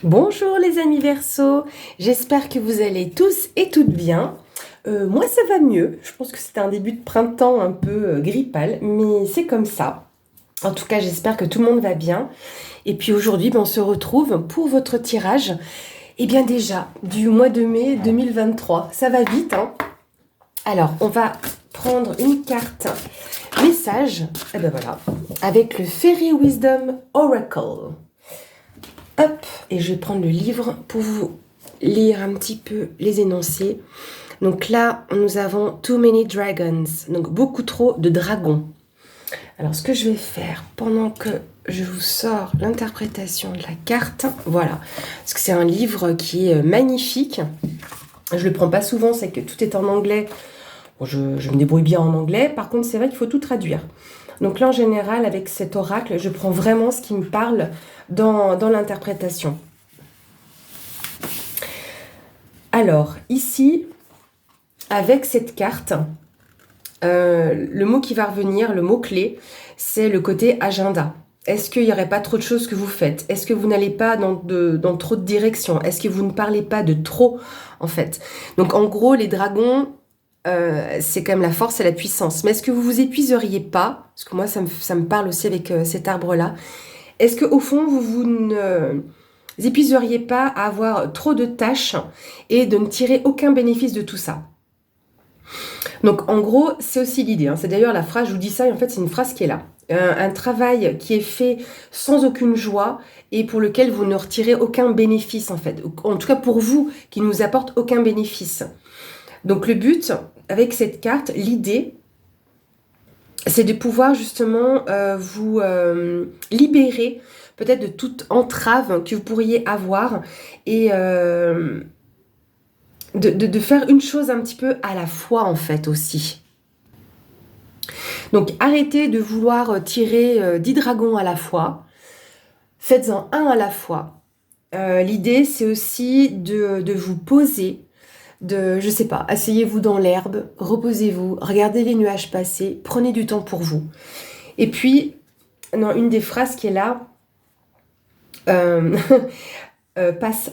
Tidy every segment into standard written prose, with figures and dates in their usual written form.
Bonjour les amis Verseau, j'espère que vous allez tous et toutes bien. Moi ça va mieux, je pense que c'était un début de printemps un peu grippal, mais c'est comme ça. En tout cas j'espère que tout le monde va bien. Et puis aujourd'hui on se retrouve pour votre tirage, et bien déjà du mois de mai 2023. Ça va vite hein. Alors on va prendre une carte message, et ben voilà, avec le Fairy Wisdom Oracle. Hop, et je vais prendre le livre pour vous lire un petit peu les énoncés. Donc là, nous avons too many dragons, donc beaucoup trop de dragons. Alors ce que je vais faire pendant que je vous sors l'interprétation de la carte, voilà, parce que c'est un livre qui est magnifique. Je le prends pas souvent, c'est que tout est en anglais. Bon, je me débrouille bien en anglais, par contre c'est vrai qu'il faut tout traduire. Donc là en général avec cet oracle, je prends vraiment ce qui me parle dans l'interprétation. Alors, ici, avec cette carte, le mot qui va revenir, le mot-clé, c'est le côté agenda. Est-ce qu'il n'y aurait pas trop de choses que vous faites? Est-ce que vous n'allez pas dans trop de directions? Est-ce que vous ne parlez pas de trop, en fait? Donc, en gros, les dragons, c'est quand même la force et la puissance. Mais est-ce que vous vous épuiseriez pas? Parce que moi, ça me parle aussi avec cet arbre-là. Est-ce qu'au fond, vous ne épuiseriez pas à avoir trop de tâches et de ne tirer aucun bénéfice de tout ça? Donc en gros, c'est aussi l'idée. C'est d'ailleurs la phrase, je vous dis ça, et en fait c'est une phrase qui est là. Un travail qui est fait sans aucune joie et pour lequel vous ne retirez aucun bénéfice en fait. En tout cas pour vous, qui ne vous apporte aucun bénéfice. Donc le but, avec cette carte, l'idée, c'est de pouvoir justement vous libérer peut-être de toute entrave que vous pourriez avoir et de faire une chose un petit peu à la fois en fait aussi. Donc arrêtez de vouloir tirer 10 dragons à la fois, faites-en un à la fois. L'idée c'est aussi de vous poser, je sais pas, asseyez-vous dans l'herbe, reposez-vous, regardez les nuages passer, prenez du temps pour vous. Et puis, non, une des phrases qui est là, euh, pass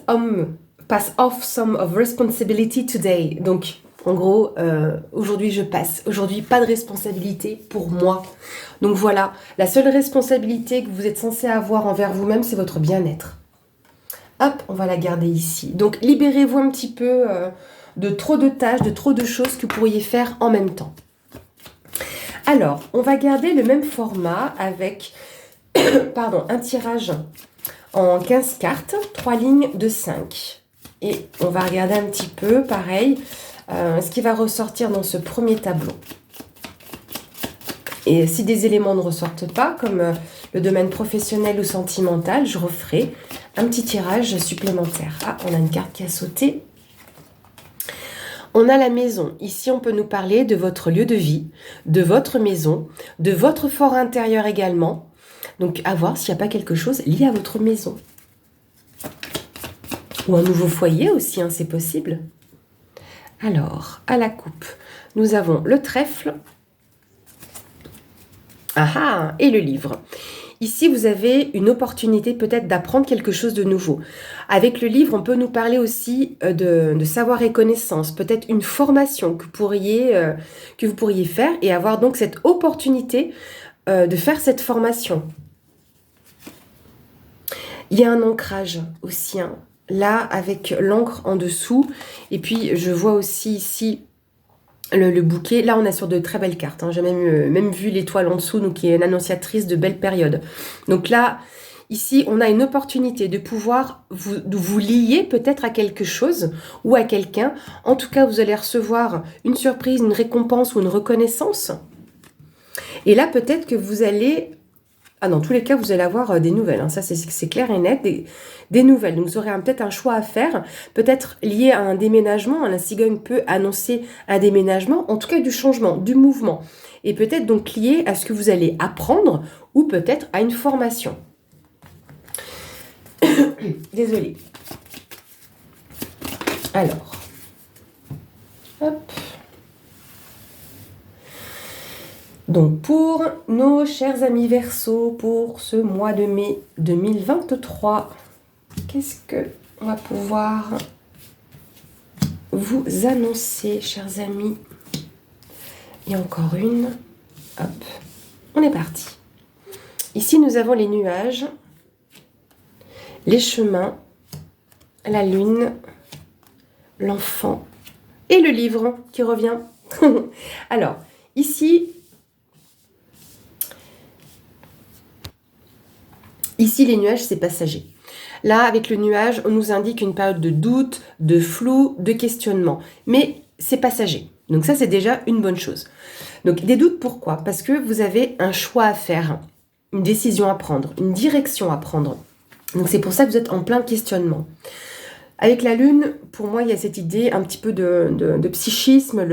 off some of responsibility today. Donc, en gros, aujourd'hui je passe. Aujourd'hui, pas de responsabilité pour moi. Donc voilà, la seule responsabilité que vous êtes censé avoir envers vous-même, c'est votre bien-être. Hop, on va la garder ici. Donc, libérez-vous un petit peu de trop de tâches, de trop de choses que vous pourriez faire en même temps. Alors, on va garder le même format avec un tirage en 15 cartes, 3 lignes de 5. Et on va regarder un petit peu, pareil, ce qui va ressortir dans ce premier tableau. Et si des éléments ne ressortent pas, comme le domaine professionnel ou sentimental, je referai un petit tirage supplémentaire. Ah, on a une carte qui a sauté. On a la maison. Ici, on peut nous parler de votre lieu de vie, de votre maison, de votre fort intérieur également. Donc, à voir s'il n'y a pas quelque chose lié à votre maison. Ou un nouveau foyer aussi, hein, c'est possible. Alors, à la coupe, nous avons le trèfle. Ah ah, et le livre. Ici, vous avez une opportunité peut-être d'apprendre quelque chose de nouveau. Avec le livre, on peut nous parler aussi de savoir et connaissance, peut-être une formation que vous pourriez faire et avoir donc cette opportunité de faire cette formation. Il y a un ancrage aussi, hein, là avec l'encre en dessous. Et puis, je vois aussi ici le bouquet. Là, on est sur de très belles cartes. Hein. J'ai même vu l'étoile en dessous, donc qui est une annonciatrice de belles périodes. Donc là, ici, on a une opportunité de pouvoir vous lier peut-être à quelque chose ou à quelqu'un. En tout cas, vous allez recevoir une surprise, une récompense ou une reconnaissance. Et là, peut-être que vous allez... Ah, dans tous les cas, vous allez avoir des nouvelles. Hein. Ça, c'est clair et net. Des nouvelles. Donc, vous aurez peut-être un choix à faire. Peut-être lié à un déménagement. La cigogne peut annoncer un déménagement. En tout cas, du changement, du mouvement. Et peut-être donc lié à ce que vous allez apprendre ou peut-être à une formation. Désolée. Alors. Hop. Donc pour nos chers amis Verseau, pour ce mois de mai 2023, qu'est-ce que on va pouvoir vous annoncer, chers amis? Et encore une. Hop, on est parti. Ici, nous avons les nuages, les chemins, la lune, l'enfant et le livre qui revient. Alors, ici, les nuages, c'est passager. Là, avec le nuage, on nous indique une période de doute, de flou, de questionnement. Mais c'est passager. Donc ça, c'est déjà une bonne chose. Donc des doutes, pourquoi? Parce que vous avez un choix à faire, une décision à prendre, une direction à prendre. Donc c'est pour ça que vous êtes en plein questionnement. Avec la lune, pour moi, il y a cette idée un petit peu de psychisme,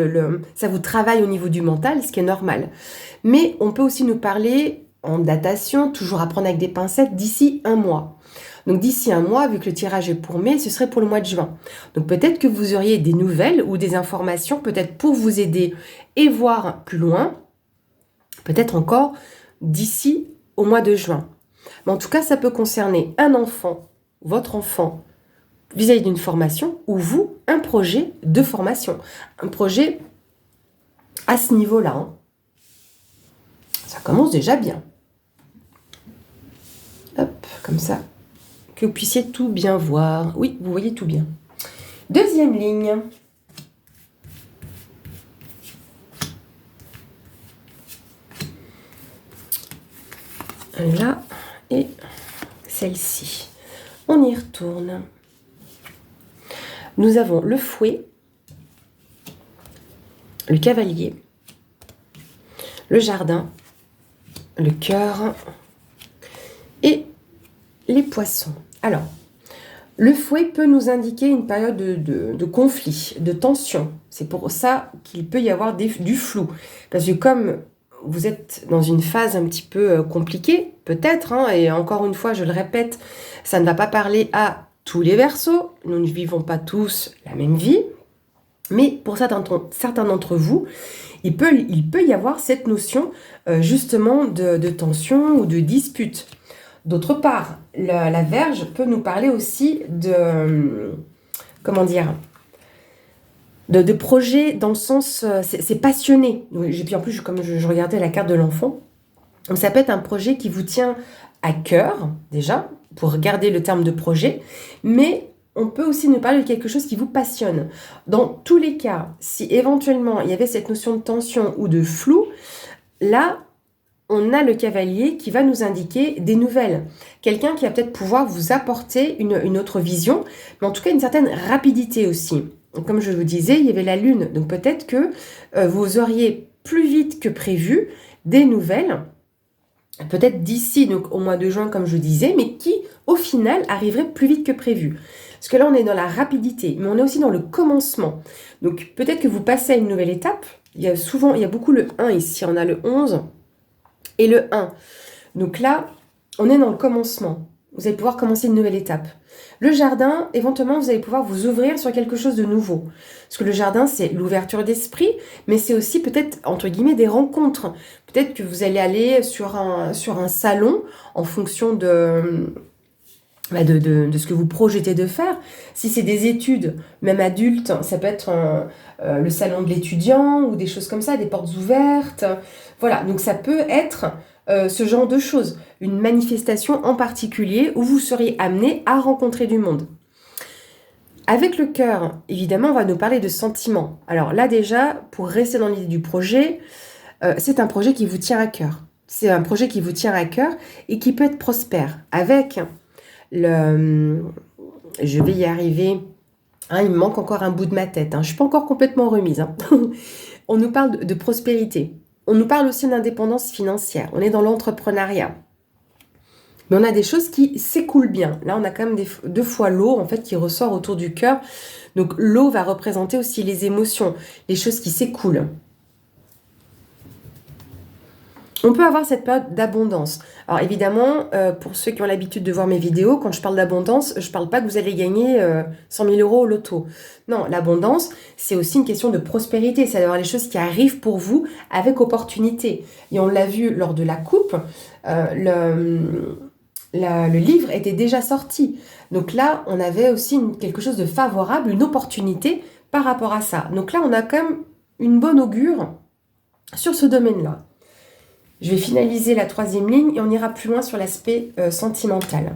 ça vous travaille au niveau du mental, ce qui est normal. Mais on peut aussi nous parler en datation, toujours à prendre avec des pincettes, d'ici un mois. Donc d'ici un mois, vu que le tirage est pour mai, ce serait pour le mois de juin. Donc peut-être que vous auriez des nouvelles ou des informations, peut-être pour vous aider et voir plus loin, peut-être encore d'ici au mois de juin. Mais en tout cas, ça peut concerner un enfant, votre enfant, vis-à-vis d'une formation, ou vous, un projet de formation. Un projet à ce niveau-là. Hein. Ça commence déjà bien. Hop, comme ça. Que vous puissiez tout bien voir. Oui, vous voyez tout bien. Deuxième ligne. Là et celle-ci. On y retourne. Nous avons le fouet, le cavalier, le jardin, le cœur et les poissons. Alors, le fouet peut nous indiquer une période de conflit, de tension. C'est pour ça qu'il peut y avoir du flou. Parce que comme vous êtes dans une phase un petit peu compliquée, peut-être, hein, et encore une fois, je le répète, ça ne va pas parler à tous les Verseaux. Nous ne vivons pas tous la même vie. Mais pour certains d'entre vous, il peut y avoir cette notion justement de tension ou de dispute. D'autre part, la Vierge peut nous parler aussi de projets dans le sens, c'est passionné. Et puis en plus, comme je regardais la carte de l'enfant, donc ça peut être un projet qui vous tient à cœur, déjà, pour garder le terme de projet, mais on peut aussi nous parler de quelque chose qui vous passionne. Dans tous les cas, si éventuellement il y avait cette notion de tension ou de flou, là, on a le cavalier qui va nous indiquer des nouvelles. Quelqu'un qui va peut-être pouvoir vous apporter une autre vision, mais en tout cas une certaine rapidité aussi. Donc, comme je vous disais, il y avait la lune, donc peut-être que vous auriez plus vite que prévu des nouvelles, peut-être d'ici donc au mois de juin comme je disais, mais qui au final arriveraient plus vite que prévu. Parce que là on est dans la rapidité, mais on est aussi dans le commencement. Donc peut-être que vous passez à une nouvelle étape. Il y a beaucoup le 1 ici, on a le 11 et le 1. Donc là, on est dans le commencement. Vous allez pouvoir commencer une nouvelle étape. Le jardin, éventuellement, vous allez pouvoir vous ouvrir sur quelque chose de nouveau. Parce que le jardin, c'est l'ouverture d'esprit, mais c'est aussi peut-être, entre guillemets, des rencontres. Peut-être que vous allez aller sur un salon en fonction de ce que vous projetez de faire. Si c'est des études, même adultes, ça peut être le salon de l'étudiant ou des choses comme ça, des portes ouvertes. Voilà, donc ça peut être ce genre de choses. Une manifestation en particulier où vous seriez amené à rencontrer du monde. Avec le cœur, évidemment, on va nous parler de sentiments. Alors là déjà, pour rester dans l'idée du projet, c'est un projet qui vous tient à cœur. C'est un projet qui vous tient à cœur et qui peut être prospère. Avec je vais y arriver. Hein, il me manque encore un bout de ma tête. Hein. Je ne suis pas encore complètement remise. Hein. On nous parle de prospérité. On nous parle aussi d'indépendance financière. On est dans l'entrepreneuriat. Mais on a des choses qui s'écoulent bien. Là, on a quand même deux fois l'eau en fait, qui ressort autour du cœur. Donc l'eau va représenter aussi les émotions, les choses qui s'écoulent. On peut avoir cette période d'abondance. Alors évidemment, pour ceux qui ont l'habitude de voir mes vidéos, quand je parle d'abondance, je ne parle pas que vous allez gagner 100 000 euros au loto. Non, l'abondance, c'est aussi une question de prospérité. C'est d'avoir les choses qui arrivent pour vous avec opportunité. Et on l'a vu lors de la coupe, le livre était déjà sorti. Donc là, on avait aussi quelque chose de favorable, une opportunité par rapport à ça. Donc là, on a quand même une bonne augure sur ce domaine-là. Je vais finaliser la troisième ligne et on ira plus loin sur l'aspect sentimental.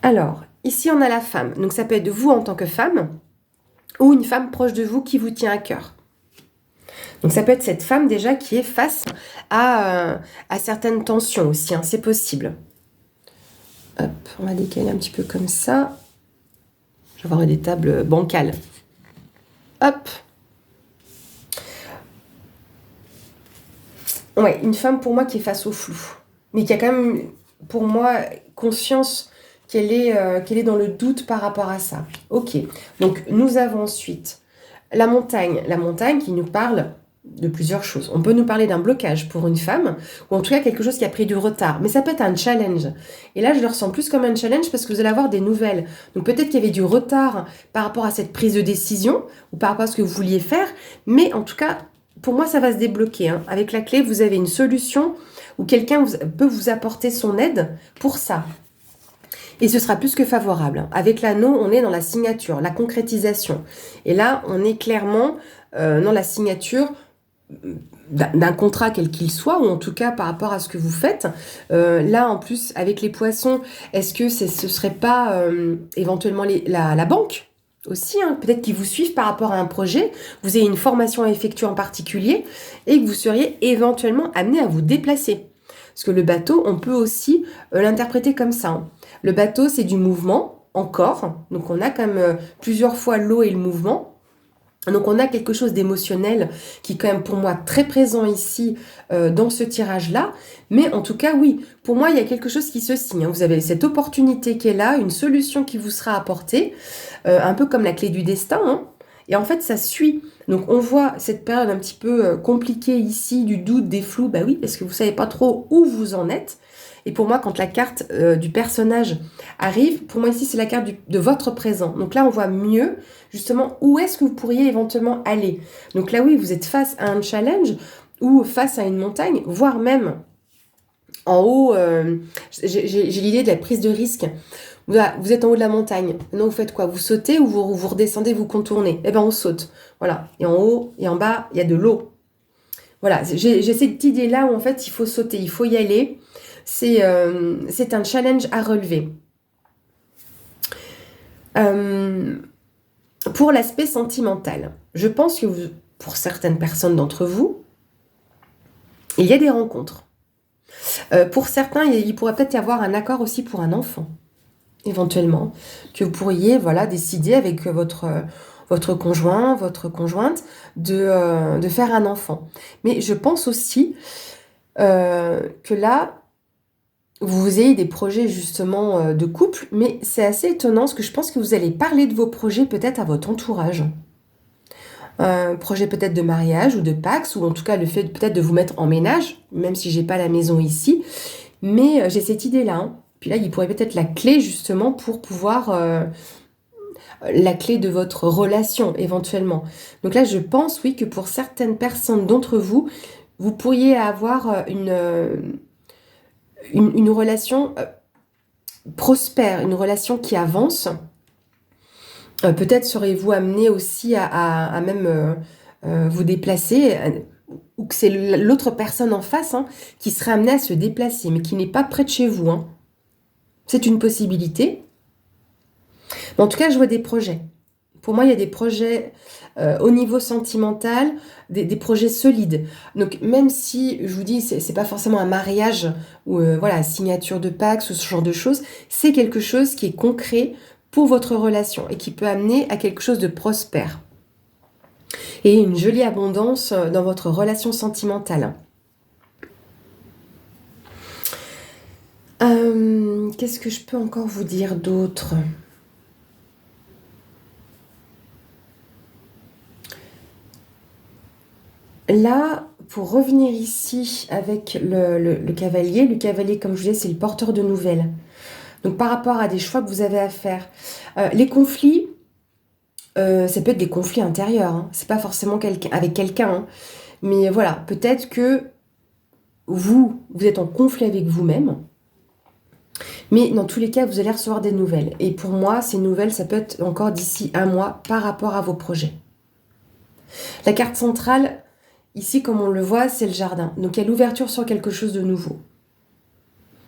Alors, ici on a la femme. Donc ça peut être vous en tant que femme ou une femme proche de vous qui vous tient à cœur. Donc ça peut être cette femme déjà qui est face à certaines tensions aussi, hein, c'est possible. Hop, on va décaler un petit peu comme ça. Je vais avoir des tables bancales. Hop. Ouais, une femme pour moi qui est face au flou. Mais qui a quand même, pour moi, conscience qu'elle est dans le doute par rapport à ça. Ok, donc nous avons ensuite la montagne. La montagne qui nous parle de plusieurs choses. On peut nous parler d'un blocage pour une femme, ou en tout cas quelque chose qui a pris du retard. Mais ça peut être un challenge. Et là, je le ressens plus comme un challenge parce que vous allez avoir des nouvelles. Donc peut-être qu'il y avait du retard par rapport à cette prise de décision, ou par rapport à ce que vous vouliez faire. Mais en tout cas, pour moi, ça va se débloquer. Hein. Avec la clé, vous avez une solution où quelqu'un peut vous apporter son aide pour ça. Et ce sera plus que favorable. Avec l'anneau, on est dans la signature, la concrétisation. Et là, on est clairement dans la signature d'un contrat quel qu'il soit, ou en tout cas par rapport à ce que vous faites. Là, en plus, avec les poissons, est-ce que ce serait pas éventuellement la banque aussi, hein, peut-être qu'ils vous suivent par rapport à un projet, vous avez une formation à effectuer en particulier, et que vous seriez éventuellement amené à vous déplacer. Parce que le bateau, on peut aussi l'interpréter comme ça. Hein. Le bateau, c'est du mouvement, encore. Donc on a quand même plusieurs fois l'eau et le mouvement. Donc on a quelque chose d'émotionnel qui est quand même pour moi très présent ici dans ce tirage-là. Mais en tout cas, oui, pour moi, il y a quelque chose qui se signe. Hein. Vous avez cette opportunité qui est là, une solution qui vous sera apportée, un peu comme la clé du destin. Hein. Et en fait, ça suit. Donc on voit cette période un petit peu compliquée ici, du doute, des flous. Bah oui, parce que vous ne savez pas trop où vous en êtes. Et pour moi, quand la carte du personnage arrive, pour moi ici, c'est la carte de votre présent. Donc là, on voit mieux, justement, où est-ce que vous pourriez éventuellement aller. Donc là, oui, vous êtes face à un challenge ou face à une montagne, voire même en haut, j'ai l'idée de la prise de risque. Vous êtes en haut de la montagne. Maintenant, vous faites quoi? Vous sautez ou vous redescendez, vous contournez? Eh bien, on saute. Voilà. Et en haut et en bas, il y a de l'eau. Voilà. J'ai cette idée-là où, en fait, il faut sauter, il faut y aller. C'est un challenge à relever. Pour l'aspect sentimental, je pense que pour certaines personnes d'entre vous, il y a des rencontres. Pour certains, il pourrait peut-être y avoir un accord aussi pour un enfant, éventuellement, que vous pourriez décider avec votre conjoint, votre conjointe, de faire un enfant. Mais je pense aussi que là, vous ayez des projets justement de couple, mais c'est assez étonnant parce que je pense que vous allez parler de vos projets peut-être à votre entourage. Projet peut-être de mariage ou de Pax, ou en tout cas le fait peut-être de vous mettre en ménage, même si j'ai pas la maison ici. Mais j'ai cette idée-là. Hein. Puis là, il pourrait peut-être la clé justement pour pouvoir... la clé de votre relation éventuellement. Donc là, je pense, oui, que pour certaines personnes d'entre vous, vous pourriez avoir une relation prospère, une relation qui avance. Peut-être serez-vous amené aussi à même vous déplacer, ou que c'est l'autre personne en face qui serait amenée à se déplacer, mais qui n'est pas près de chez vous. Hein. C'est une possibilité. Mais en tout cas, je vois des projets. Pour moi, il y a des projets au niveau sentimental, des projets solides. Donc, même si, je vous dis, c'est pas forcément un mariage ou signature de Pax ou ce genre de choses, c'est quelque chose qui est concret pour votre relation et qui peut amener à quelque chose de prospère. Et une jolie abondance dans votre relation sentimentale. Qu'est-ce que je peux encore vous dire d'autre ? Là, pour revenir ici avec le cavalier, comme je vous disais, c'est le porteur de nouvelles. Donc, par rapport à des choix que vous avez à faire, les conflits, ça peut être des conflits intérieurs. Hein. C'est pas forcément avec quelqu'un. Hein. Mais voilà, peut-être que vous êtes en conflit avec vous-même. Mais dans tous les cas, vous allez recevoir des nouvelles. Et pour moi, ces nouvelles, ça peut être encore d'ici un mois par rapport à vos projets. La carte centrale, ici, comme on le voit, c'est le jardin. Donc il y a l'ouverture sur quelque chose de nouveau.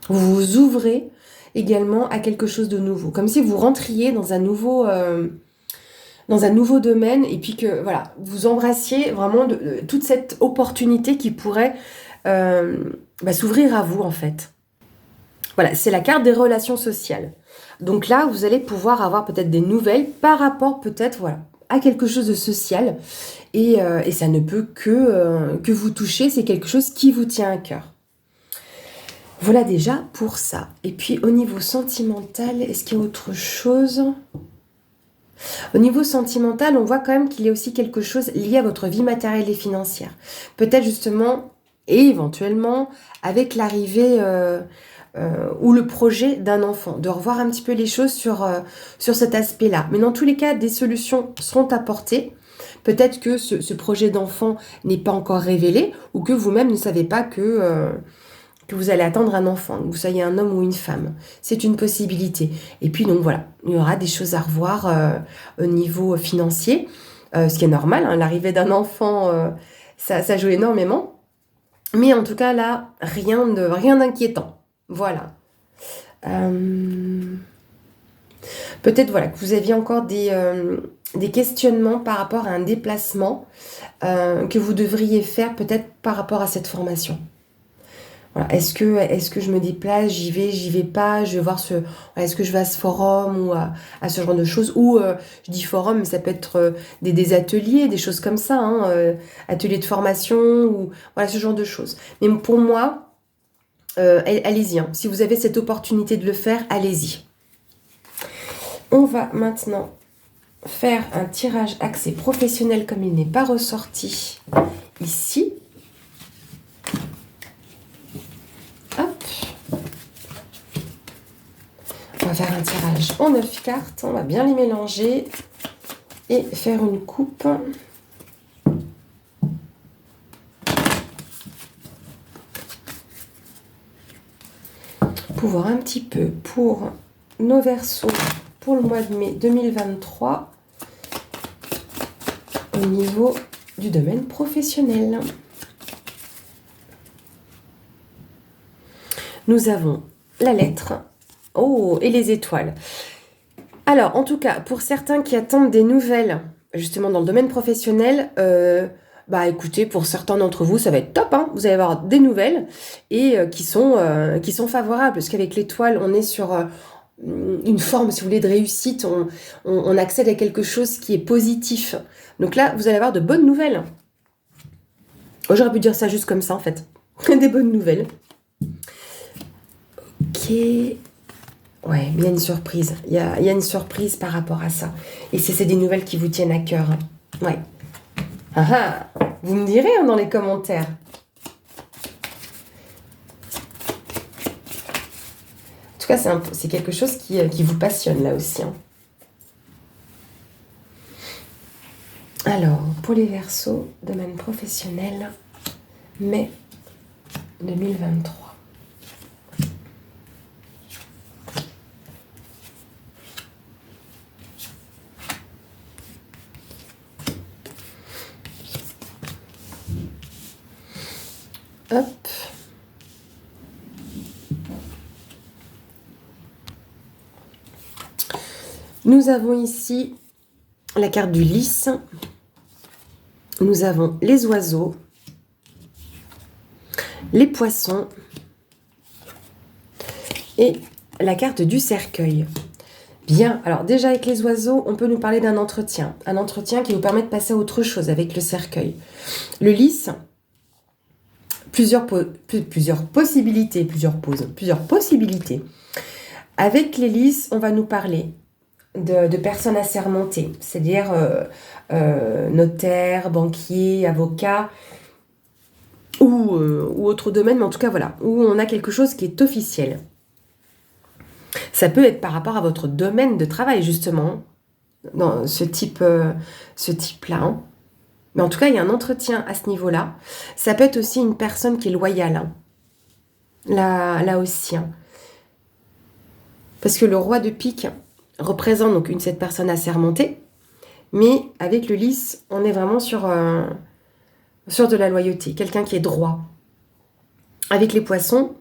Vous vous ouvrez également à quelque chose de nouveau. Comme si vous rentriez dans un nouveau domaine et puis que voilà, vous embrassiez vraiment toute cette opportunité qui pourrait s'ouvrir à vous en fait. Voilà, c'est la carte des relations sociales. Donc là, vous allez pouvoir avoir peut-être des nouvelles par rapport peut-être voilà, à quelque chose de social. Et ça ne peut que vous toucher, c'est quelque chose qui vous tient à cœur. Voilà déjà pour ça. Et puis au niveau sentimental, est-ce qu'il y a autre chose ? Au niveau sentimental, on voit quand même qu'il y a aussi quelque chose lié à votre vie matérielle et financière. Peut-être justement, et éventuellement, avec l'arrivée ou le projet d'un enfant, de revoir un petit peu les choses sur cet aspect-là. Mais dans tous les cas, des solutions seront apportées. Peut-être que ce projet d'enfant n'est pas encore révélé ou que vous-même ne savez pas que vous allez attendre un enfant, que vous soyez un homme ou une femme. C'est une possibilité. Et puis donc voilà, il y aura des choses à revoir au niveau financier, ce qui est normal, hein, l'arrivée d'un enfant, ça joue énormément. Mais en tout cas là, rien d'inquiétant. Voilà. Peut-être voilà, que vous aviez encore des questionnements par rapport à un déplacement que vous devriez faire peut-être par rapport à cette formation. Voilà. Est-ce que je me déplace, j'y vais pas, je vais voir est-ce que je vais à ce forum ou à ce genre de choses, ou je dis forum, mais ça peut être des ateliers, des choses comme ça, hein, ateliers de formation, ou voilà, ce genre de choses. Mais pour moi, allez-y, hein. Si vous avez cette opportunité de le faire, allez-y. On va maintenant faire un tirage axé professionnel comme il n'est pas ressorti ici. Hop. On va faire un tirage en 9 cartes. On va bien les mélanger et faire une coupe. Pour voir un petit peu pour nos Verseaux pour le mois de mai 2023 au niveau du domaine professionnel. Nous avons la lettre, et les étoiles. Alors, en tout cas, pour certains qui attendent des nouvelles, justement dans le domaine professionnel, écoutez, pour certains d'entre vous, ça va être top, hein. Vous allez avoir des nouvelles et qui sont favorables, parce qu'avec l'étoile, on est sur une forme, si vous voulez, de réussite, on accède à quelque chose qui est positif. Donc là, vous allez avoir de bonnes nouvelles. J'aurais pu dire ça juste comme ça, en fait. Des bonnes nouvelles. Ok. Ouais, mais il y a une surprise. Il y a une surprise par rapport à ça. Et c'est des nouvelles qui vous tiennent à cœur. Ouais. Vous me direz dans les commentaires. En tout cas, c'est quelque chose qui vous passionne là aussi. Hein. Alors, pour les Verseaux, domaine professionnel, mai 2023. Hop. Nous avons ici la carte du lys. Nous avons les oiseaux, les poissons et la carte du cercueil. Bien, alors déjà avec les oiseaux, on peut nous parler d'un entretien. Un entretien qui nous permet de passer à autre chose avec le cercueil. Le lys, plusieurs possibilités. Avec les lys, on va nous parler de personnes assermentées, c'est-à-dire notaires, banquiers, avocats ou autre domaine, mais en tout cas voilà, où on a quelque chose qui est officiel. Ça peut être par rapport à votre domaine de travail justement, dans ce type-là. Hein. Mais en tout cas, il y a un entretien à ce niveau-là. Ça peut être aussi une personne qui est loyale, hein. Là aussi, hein. Parce que le roi de pique représente donc cette personne assermentée, mais avec le lys, on est vraiment sur de la loyauté, quelqu'un qui est droit. Avec les poissons,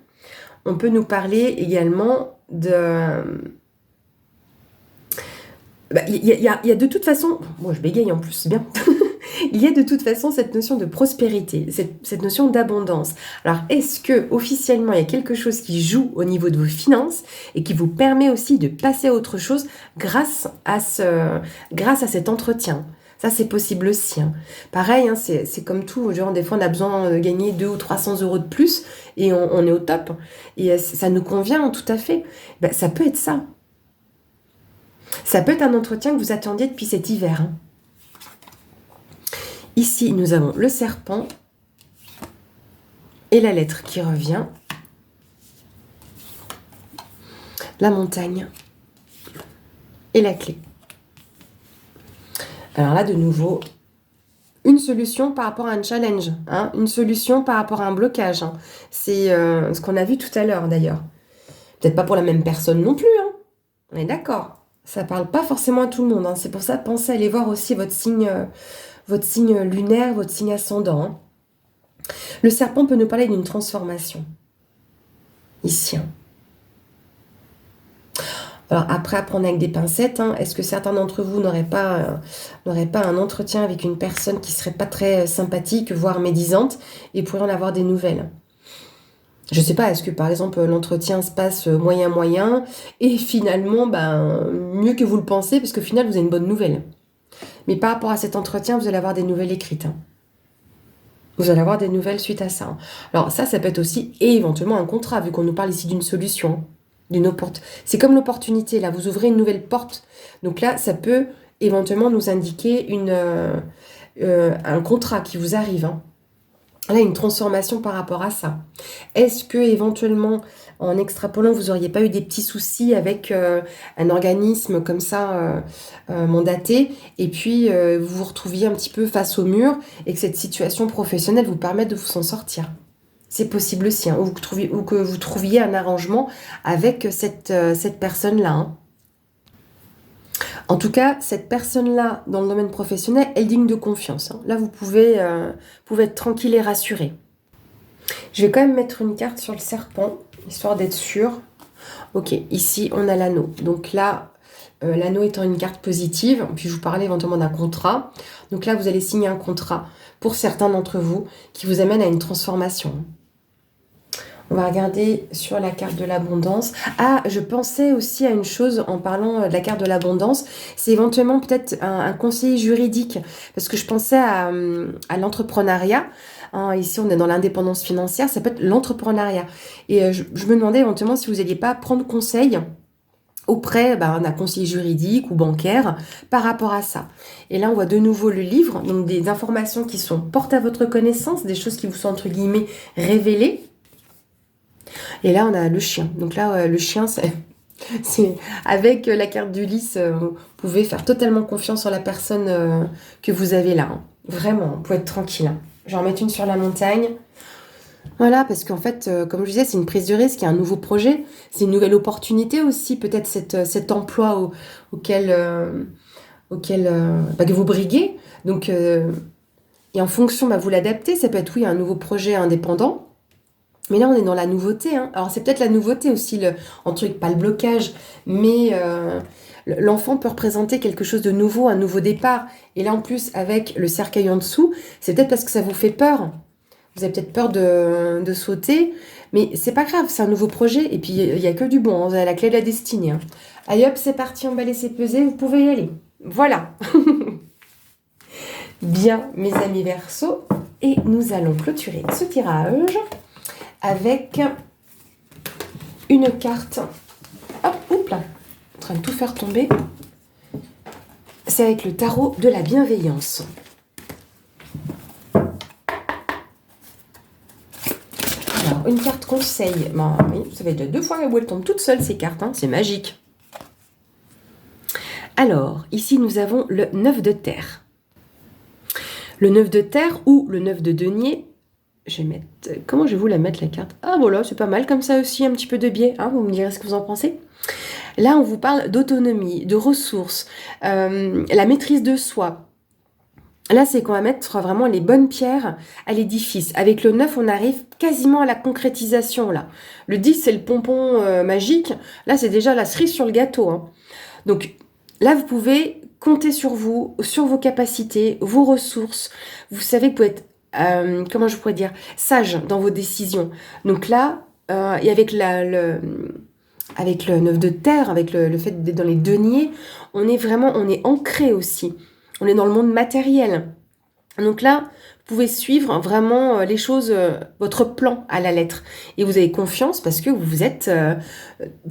on peut nous parler également de... Il y a de toute façon... Bon, je bégaye en plus, c'est bien. Il y a de toute façon cette notion de prospérité, cette notion d'abondance. Alors, est-ce que officiellement il y a quelque chose qui joue au niveau de vos finances et qui vous permet aussi de passer à autre chose grâce à cet entretien? Ça, c'est possible aussi, hein. Pareil, hein, c'est comme tout. Genre, des fois, on a besoin de gagner 200 ou 300 euros de plus et on est au top. Et ça nous convient tout à fait. Ben, ça peut être ça. Ça peut être un entretien que vous attendiez depuis cet hiver, hein. Ici, nous avons le serpent et la lettre qui revient. La montagne et la clé. Alors là, de nouveau, une solution par rapport à un challenge, hein, une solution par rapport à un blocage, hein. C'est ce qu'on a vu tout à l'heure d'ailleurs. Peut-être pas pour la même personne non plus, hein. On est d'accord. Ça parle pas forcément à tout le monde, hein. C'est pour ça, pensez à aller voir aussi votre signe lunaire, votre signe ascendant, hein. Le serpent peut nous parler d'une transformation. Ici, hein. Alors après, à prendre avec des pincettes, hein, est-ce que certains d'entre vous n'auraient pas un entretien avec une personne qui serait pas très sympathique, voire médisante, et pourraient en avoir des nouvelles? Je sais pas, est-ce que par exemple l'entretien se passe moyen, et finalement, mieux que vous le pensez, parce qu'au final, vous avez une bonne nouvelle. Mais par rapport à cet entretien, vous allez avoir des nouvelles écrites, hein. Vous allez avoir des nouvelles suite à ça, hein. Alors ça peut être aussi éventuellement un contrat, vu qu'on nous parle ici d'une solution, hein. C'est comme l'opportunité, là, vous ouvrez une nouvelle porte. Donc là, ça peut éventuellement nous indiquer un contrat qui vous arrive, hein. Là, une transformation par rapport à ça. Est-ce que éventuellement, en extrapolant, vous n'auriez pas eu des petits soucis avec un organisme comme ça, mandaté, et puis vous vous retrouviez un petit peu face au mur, et que cette situation professionnelle vous permette de vous en sortir? C'est possible aussi, hein, ou que vous trouviez un arrangement avec cette personne-là, hein. En tout cas, cette personne-là, dans le domaine professionnel, elle est digne de confiance, hein. Là, vous pouvez être tranquille et rassuré. Je vais quand même mettre une carte sur le serpent, histoire d'être sûr. Ok, ici, on a l'anneau. Donc là, l'anneau étant une carte positive, puis je vous parlais éventuellement d'un contrat. Donc là, vous allez signer un contrat pour certains d'entre vous qui vous amène à une transformation. On va regarder sur la carte de l'abondance. Ah, je pensais aussi à une chose en parlant de la carte de l'abondance. C'est éventuellement peut-être un conseiller juridique. Parce que je pensais à l'entrepreneuriat. Hein, ici, on est dans l'indépendance financière. Ça peut être l'entrepreneuriat. Et je me demandais éventuellement si vous n'alliez pas prendre conseil auprès d'un conseiller juridique ou bancaire par rapport à ça. Et là, on voit de nouveau le livre. Donc, des informations qui sont portées à votre connaissance. Des choses qui vous sont, entre guillemets, révélées. Et là, on a le chien. Donc là, le chien, c'est avec la carte du lys, vous pouvez faire totalement confiance sur la personne que vous avez là, hein. Vraiment, vous pouvez être tranquille, hein. Je vais en mettre une sur la montagne. Voilà, parce qu'en fait, comme je disais, c'est une prise de risque, il y a un nouveau projet, c'est une nouvelle opportunité aussi, peut-être cet emploi auquel que vous briguez. Donc, et en fonction, vous l'adaptez. Ça peut être, oui, un nouveau projet indépendant. Mais là, on est dans la nouveauté, hein. Alors, c'est peut-être la nouveauté aussi, pas le blocage, mais l'enfant peut représenter quelque chose de nouveau, un nouveau départ. Et là, en plus, avec le cercueil en dessous, c'est peut-être parce que ça vous fait peur. Vous avez peut-être peur de sauter, mais c'est pas grave, c'est un nouveau projet. Et puis, il n'y a que du bon, hein. Vous avez la clé de la destinée, hein. Allez hop, c'est parti, emballez, c'est pesé, vous pouvez y aller. Voilà. Bien, mes amis Verseaux, et nous allons clôturer ce tirage avec une carte. Hop, oups là, en train de tout faire tomber. C'est avec le tarot de la bienveillance. Alors, une carte conseil. Oui, ça fait déjà 2 fois où elles tombent toutes seules, ces cartes, hein. C'est magique. Alors, ici, nous avons le 9 de terre. Le 9 de terre ou le 9 de denier. Je vais mettre... Comment je vais vous la mettre, la carte? Ah voilà, c'est pas mal comme ça aussi, un petit peu de biais. Hein, vous me direz ce que vous en pensez. Là, on vous parle d'autonomie, de ressources, la maîtrise de soi. Là, c'est qu'on va mettre vraiment les bonnes pierres à l'édifice. Avec le 9, on arrive quasiment à la concrétisation, là. Le 10, c'est le pompon magique. Là, c'est déjà la cerise sur le gâteau. Hein. Donc, là, vous pouvez compter sur vous, sur vos capacités, vos ressources. Vous savez que vous pouvez être, comment je pourrais dire, sage dans vos décisions. Donc là, et avec avec le 9 de terre, avec le fait d'être dans les deniers, on est ancré aussi. On est dans le monde matériel. Donc là, vous pouvez suivre vraiment les choses, votre plan à la lettre. Et vous avez confiance parce que vous êtes...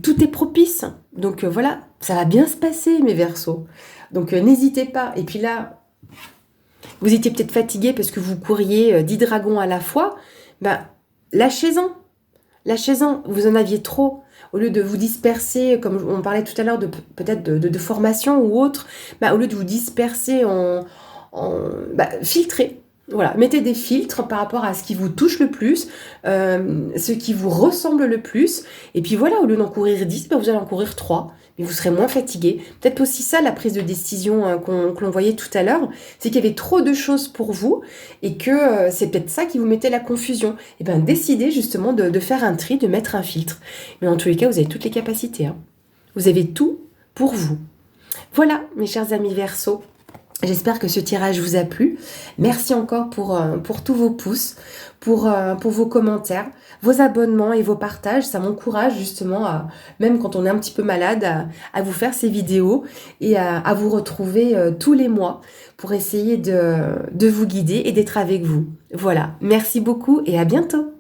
tout est propice. Donc voilà, ça va bien se passer, mes Verseaux. Donc n'hésitez pas. Et puis là, vous étiez peut-être fatigué parce que vous couriez 10 dragons à la fois. Ben, lâchez-en. Lâchez-en. Vous en aviez trop. Au lieu de vous disperser, comme on parlait tout à l'heure, peut-être de formation ou autre, bah, au lieu de vous disperser filtrez. Voilà, mettez des filtres par rapport à ce qui vous touche le plus, ce qui vous ressemble le plus. Et puis voilà, au lieu d'en courir 10, bah, vous allez en courir 3. Mais vous serez moins fatigué. Peut-être aussi ça, la prise de décision que l'on voyait tout à l'heure, c'est qu'il y avait trop de choses pour vous et que c'est peut-être ça qui vous mettait la confusion. Et bien, décidez justement de faire un tri, de mettre un filtre. Mais en tous les cas, vous avez toutes les capacités. Hein. Vous avez tout pour vous. Voilà, mes chers amis Verseaux. J'espère que ce tirage vous a plu. Merci encore pour tous vos pouces, pour vos commentaires, vos abonnements et vos partages. Ça m'encourage justement, même quand on est un petit peu malade, à vous faire ces vidéos et à vous retrouver tous les mois pour essayer de vous guider et d'être avec vous. Voilà, merci beaucoup et à bientôt.